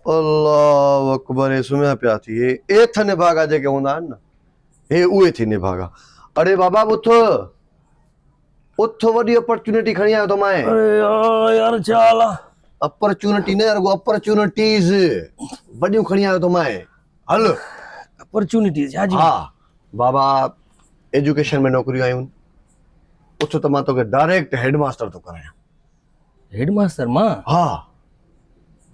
अल्लाह अकबर सुम्या पिया थी ए थ निभागा जेके हूंदा आहिनि न हे उहे थी निभागा। अरे बाबा उथ उथ वॾी अपॉर्चुनिटी खणी आयो थो मैं। अरे यार चाल अपॉर्चुनिटी न रुगो अपॉर्चुनिटीज वॾियूं खणी आयो थो मैं। हल अपॉर्चुनिटीज हाजी। हा बाबा एजुकेशन में नौकरियूं आयूं उथ त मां तोखे डायरेक्ट हेडमास्टर थो करायां। हेडमास्टर मां? हा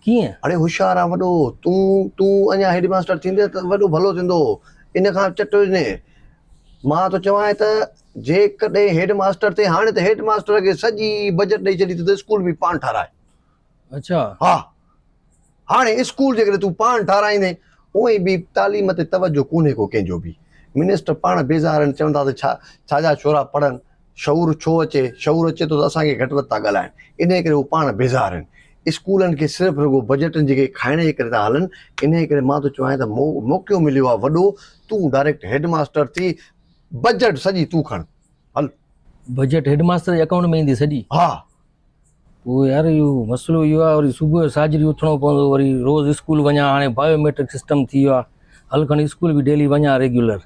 कीअं? अरे होशियार आहे वॾो तूं तूं अञा हेडमास्टर थींदे त वॾो भलो थींदो। इन खां चटो ने मां तो चवां त जेकॾहिं हेडमास्टर ते हाणे त हेडमास्टर खे सॼी बजट ॾेई छॾी त स्कूल बि पाण ठाराए। अच्छा हा हाणे स्कूल जेकॾहिं तूं पाण ठाराईंदे उहे बि तालीम ते तवजो कोन्हे को कंहिंजो बि। मिनिस्टर पाण बेज़ार आहिनि चवंदा त छाजा छोरा पढ़नि शऊर छो अचे शऊर अचे थो त असांखे घटि वधि था ॻाल्हाइनि इन करे उहे पाण बेज़ार आहिनि। स्कूलनि खे सिर्फ़ु रुगो बजटनि जेके खाइण जे करे था हलनि इन करे मां तो चवां त मौक़ो मिलियो आहे वॾो तूं डायरेक्ट हेडमास्टर थी बजट सॼी तूं खण। हल बजट हेडमास्टर जे अकाउंट में ईंदी सॼी? हा पोइ यार इहो मसइलो इहो आहे वरी सुबुह जो साजरी उथणो पवंदो वरी रोज़ स्कूल वञा। हाणे बायोमेट्रिक सिस्टम थी वियो आहे हल खणी स्कूल बि डेली वञा रेगुलर।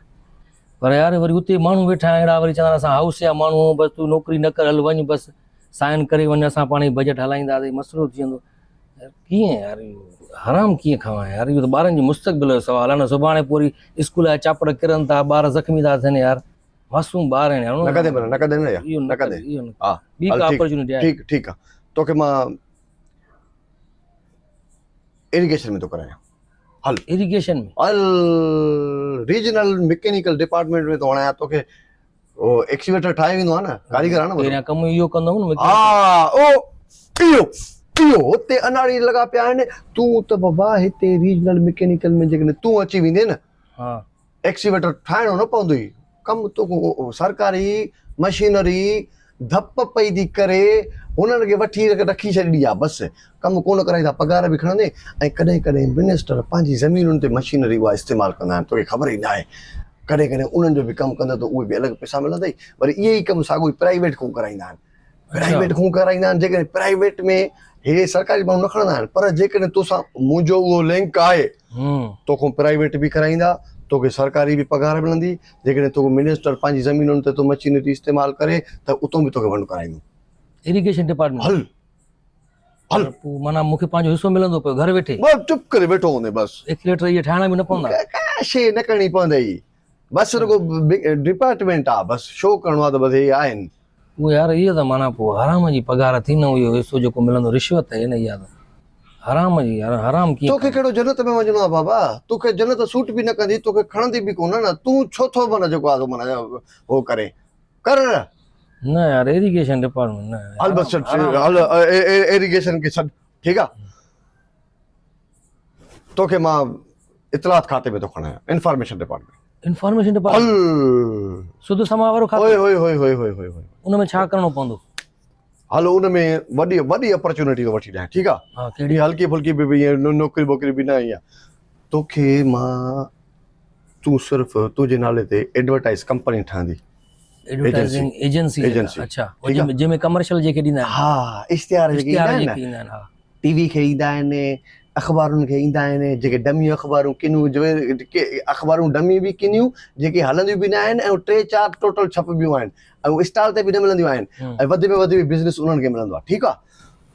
पर यार वरी उते माण्हू वेठा आहिनि अहिड़ा वरी चवंदा असां हाउस जा माण्हू बसि तूं नौकिरी न कर हल वञ बसि साइन करे वञ असां पाण ई बजट हलाईंदासीं मसइलो थी वेंदो। कीअं यार इहो हराम कीअं खावां यार इहो त ॿारनि जी मुस्तक़बिल जो सुवाल आहे न। सुभाणे पोइ वरी स्कूल जा चापड़ किरनि था ॿार ज़ख़्मी था थियनि यार मासूम ॿार आहिनि यार। न कदे न कदे न यार न कदे। हा ॿी का अपॉर्चुनिटी आहे? ठीक आहे तोखे मां इरिगेशन में थो करायां। हल इरिगेशन में? हल रीजनल मैकेनिकल डिपार्टमेंट में थो हणायां तोखे। ओ एक्सीवेटर ठाहे वेंदो आहे न कारीगर आहे न पहिरियां कमु इहो कंदो न। हा ओ इहो इहो हुते अनाड़ी लॻा पिया आहिनि। तूं त बाबा हिते रीजनल मैकेनिकल में जेकॾहिं तूं अची वेंदे न हा एक्सीवेटर ठाहिणो न पवंदो ई कमु तो सरकारी मशीनरी धप पई थी करे हुननि खे वठी रखी छॾी आहे बसि कमु कोन कराईंदा पघार बि खणंदे ऐं कॾहिं कॾहिं मिनिस्टर पंहिंजी ज़मीनुनि ते मशीनरी उहा इस्तेमालु कंदा आहिनि तोखे ख़बर ई न आहे। कॾहिं कॾहिं उन्हनि जो बि कमु कंदा त उहे बि अलॻि पैसा मिलंदई वरी इहे ई कमु साॻियो प्राइवेट खां कराईंदा आहिनि। प्राइवेट खां कराईंदा आहिनि जेकॾहिं प्राइवेट में हे सरकारी माण्हू न खणंदा आहिनि पर जेकॾहिं तोसां मुंहिंजो उहो लिंक आहे तोखां प्राइवेट बि कराईंदा तोखे सरकारी बि पघार मिलंदी। जेकॾहिं तोखे मिनिस्टर पंहिंजी ज़मीनुनि ते तो मशीनरी इस्तेमालु करे त उतां बि तोखे वंड कराईंदो। Irrigation department? हल हल पोइ माना मूंखे पंहिंजो हिसो मिलंदो पियो घर वेठे? बस चुप करे वेठो हूंदे बसि। एक्सीलेटर इहे ठाहिणा बि न पवंदा? का शइ न करणी पवंदई बसि रुगो डिपार्टमेंट आहे बसि शो करिणो आहे त बसि हे आहिनि। उहे यार इहे त माना पोइ हराम जी पघार थी न इहो हिसो जेको मिलंदो रिश्वत आहे न इहा त हराम जी यार हराम कीअं? तोखे कहिड़ो जन्नत में वञिणो आहे बाबा तोखे जन्नत सूट बि न कंदी तोखे खणंदी बि कोन न तूं छो थो माना जेको आहे माना हो करे कर न यार इरिगेशन डिपार्टमेंट न। हल बस हल इरिगेशन के छॾ ठीक आहे तोखे मां इतलात खाते में थो खणायां इंफॉर्मेशन डिपार्टमेंट। Information department? हल शुद्ध समा वारो खातो? ओए ओए ओए ओए ओए ओए उन में छा करणो पवंदो? हल उन में वॾी वॾी अपॉर्चुनिटी थो वठी ॾियां ठीक आहे। हा कहिड़ी? हल्की फुल्की बि नौकिरी वोकिरी बि न आई आहे तोखे मां तूं सिर्फ़ु तुंहिंजे नाले ते एडवर्टाइज कंपनी ठहंदी। Advertising agency? अच्छा जंहिंमें कमर्शियल जेके ॾींदा आहिनि? हा इश्तिहार जेके ईंदा आहिनि हा टीवी खे ईंदा आहिनि अख़बारुनि खे ईंदा आहिनि जेके डमी अख़बारूं किनियूं अख़बारूं डमी बि किनियूं जेके हलंदियूं बि न आहिनि ऐं 3-4 टोटल छपबियूं आहिनि ऐं स्टॉल ते बि न मिलंदियूं आहिनि ऐं वधि में वधि बिज़नेस उन्हनि खे मिलंदो आहे ठीक आहे।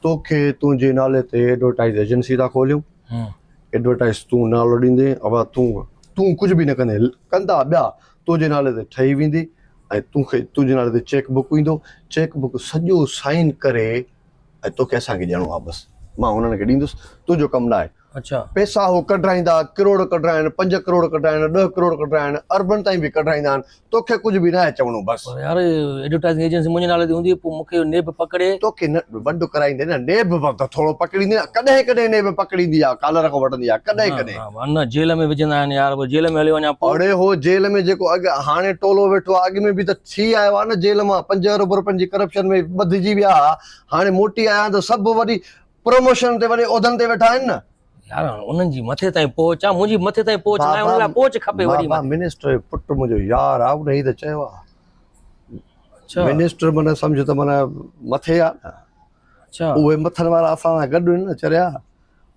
तोखे तुंहिंजे नाले ते एडवर्टाइज एजेंसी था खोलियूं एडवर्टाइज तूं नालो ॾींदे अब तूं कुझु बि न कंदे कंदा ॿिया तुंहिंजे नाले ते ठही वेंदी ऐं तोखे तुंहिंजे नाले ते चेक बुक ईंदो चेक बुक सॼो साइन करे ऐं तोखे असांखे ॾियणो आहे बसि मां हुननि खे ॾींदुसि तुंहिंजो कमु न आहे। अच्छा पैसा हो कढाईंदा करोड़ कढाइनि 5 करोड़ कढाइनि 10 करोड़ कढाइनि अरबनि ताईं बि कढाईंदा आहिनि तोखे कुझु बि न आहे चवणो बसि। यार एडवर्टाइजिंग एजेंसी मुंहिंजे नाले ते हूंदी पोइ मूंखे नेब पकड़े तोखे न वंड कराईंदे न नेब त थोरो पकड़ींदी न कॾहिं कॾहिं नेब पकड़ींदी आहे कालर खां वठंदी आहे कॾहिं कॾहिं न जेल में विझंदा आहिनि यार जेल में हली वञा। अड़े हो जेल में जेको अॻु हाणे टोलो वेठो आहे अॻु में बि त थी आयो आहे न जेल मां 5 अरब रुपयनि जी करप्शन में ॿधिजी विया हाणे मोटी आया त सभु वरी प्रमोशन ते वरी उहिदनि ते वेठा आहिनि न यार उन्हनि जी मथे ताईं पहुच आहे मुंहिंजी मथे ताईं पहुच न आहे उन लाइ पहुच खपे वरी मिनिस्टर पुट मुंहिंजो यार आहे उन ई त चयो आहे मिनिस्टर माना सम्झ त माना मथे आहे न। अच्छा उहे मथनि वारा असां सां गॾु आहिनि न चरिया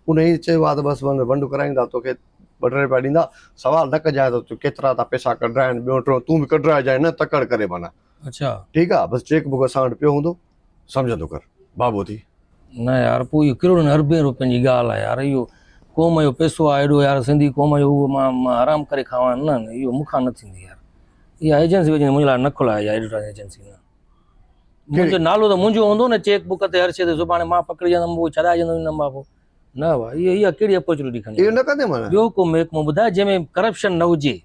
उन चयो आहे त बसि बंदि कराईंदा तोखे 2 रुपया ॾींदा, सवाल न कजांइ त तूं केतिरा था पैसा कढाइनि, ॿियो टियों तूं बि कढाइजांइ न तकड़ करे माना। अच्छा ठीकु आहे, बसि चेक बुक असां वटि पियो हूंदो, सम्झंदो कर बाबो थी। न यार पोइ इहो करोड़नि अरबे रुपयनि जी ॻाल्हि आहे यार, इहो क़ौम जो पैसो आहे एॾो यार, सिंधी क़ौम जो उहो मां आराम करे खावां, न न इहो मूंखां न थींदी यार। इहा एजेंसी वेजेंसी मुंहिंजे लाइ न खुलाए, इहा एडिटर एजेंसी न। मुंहिंजो नालो त मुंहिंजो हूंदो न चेक बुक ते हर शइ ते, सुभाणे मां पकड़िजंदुमि उहो छॾाइजंदुमि न बाबो, न भाई इहा कहिड़ी अपॉर्चुनिटी खणी? इहो न कंदे माना? ॿियो को महकमो ॿुधाए जंहिंमें करप्शन न हुजे,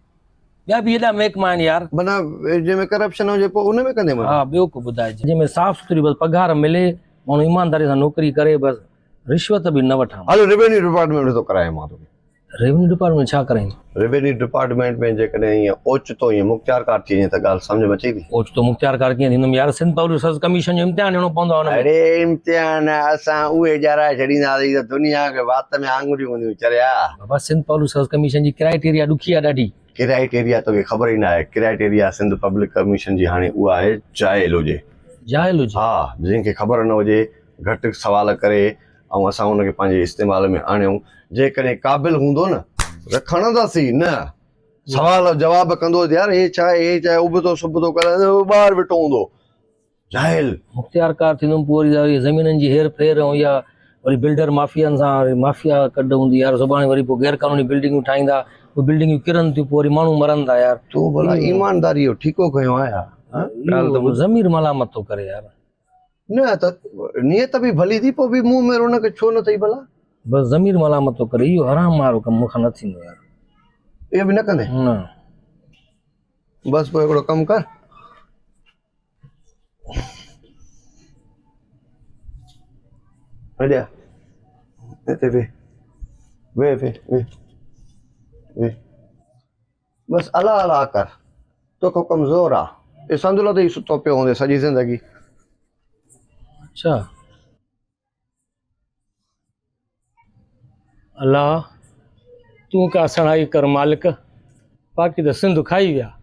ॿिया बि हेॾा महकमा आहिनि यार। माना जंहिंमें करप्शन हुजे पोइ उन में कंदे माना? हा ॿियो को ॿुधाए जंहिंमें साफ़ सुथरी बसि पघार मिले, माण्हू ईमानदारी सां नौकिरी करे, बसि रिश्वत बि न वठां। हलो रेवेन्यू डिपार्टमेंट में थो करायां मां तोखे। रेवेन्यू डिपार्टमेंट छा कराईंदो? रेवेन्यू डिपार्टमेंट में जेकॾहिं ईअं ओचितो ईअं मुख़्तियारकार थी वञे त ॻाल्हि सम्झ में अचे थी? ओचितो मुख़्तियारकार कीअं थींदुमि यार? सिंध पब्लिक सर्विस कमीशन जो इम्तिहान ॾियणो पवंदो आहे हुन में। अरे इम्तिहान असां उहे ॼाराए छॾींदासीं त दुनिया खे वात में आङुरियूं हूंदियूं चरिया। बाबा सिंध पब्लिक सर्विस कमीशन जी क्राइटेरिया ॾुखी आहे ॾाढी। क्राइटेरिया तोखे ख़बर ई न आहे। क्राइटेरिया सिंध पब्लिक कमीशन जी हाणे उहा आहे जाइल हुजे। जाइल हुजे? हा, जंहिंखे ख़बर न हुजे, घटि सवाल करे ऐं असां हुनखे पंहिंजे इस्तेमाल में आणियूं। जेकॾहिं क़ाबिल हूंदो न त खणंदासीं, न सवाल जवाब कंदो यार हे छा आहे, हे छा आहे, उबतो सुबतो करे ॿाहिरि वेठो हूंदो। जाइल मुख़्तियारकार थींदुमि पोइ वरी ज़मीननि जी हेर फेर ऐं या वरी बिल्डर माफ़ियानि सां वरी माफ़िया कढ हूंदी यार। सुभाणे वरी पोइ गैर क़ानूनी बिल्डिंगूं ठाहींदा, उहे बिल्डिंगूं किरनि थियूं, पोइ वरी माण्हू मरनि था यार। तूं भला ईमानदारी जो ठीको कयो आया? ज़मीर मलामत थो करे यार। न त नियत बि भली थी, पोइ बि मुंहुं में रोनक छो न अथई भला? बसि ज़मीर मलामत थो करे, इहो हराम वारो कमु मूंखां न थींदो यार। इहो बि न कंदे? न बसि पोइ हिकिड़ो कमु कर, हेॾे हिते वे वे वे वे वे बसि अला अला कर, तोखे कमज़ोर आहे। ये संदुल ते ई सुतो पियो हूंदे सॼी ज़िंदगी। अच्छा अल्लाह तूं का सणाई कर मालिक, बाक़ी त सिंध खाई विया।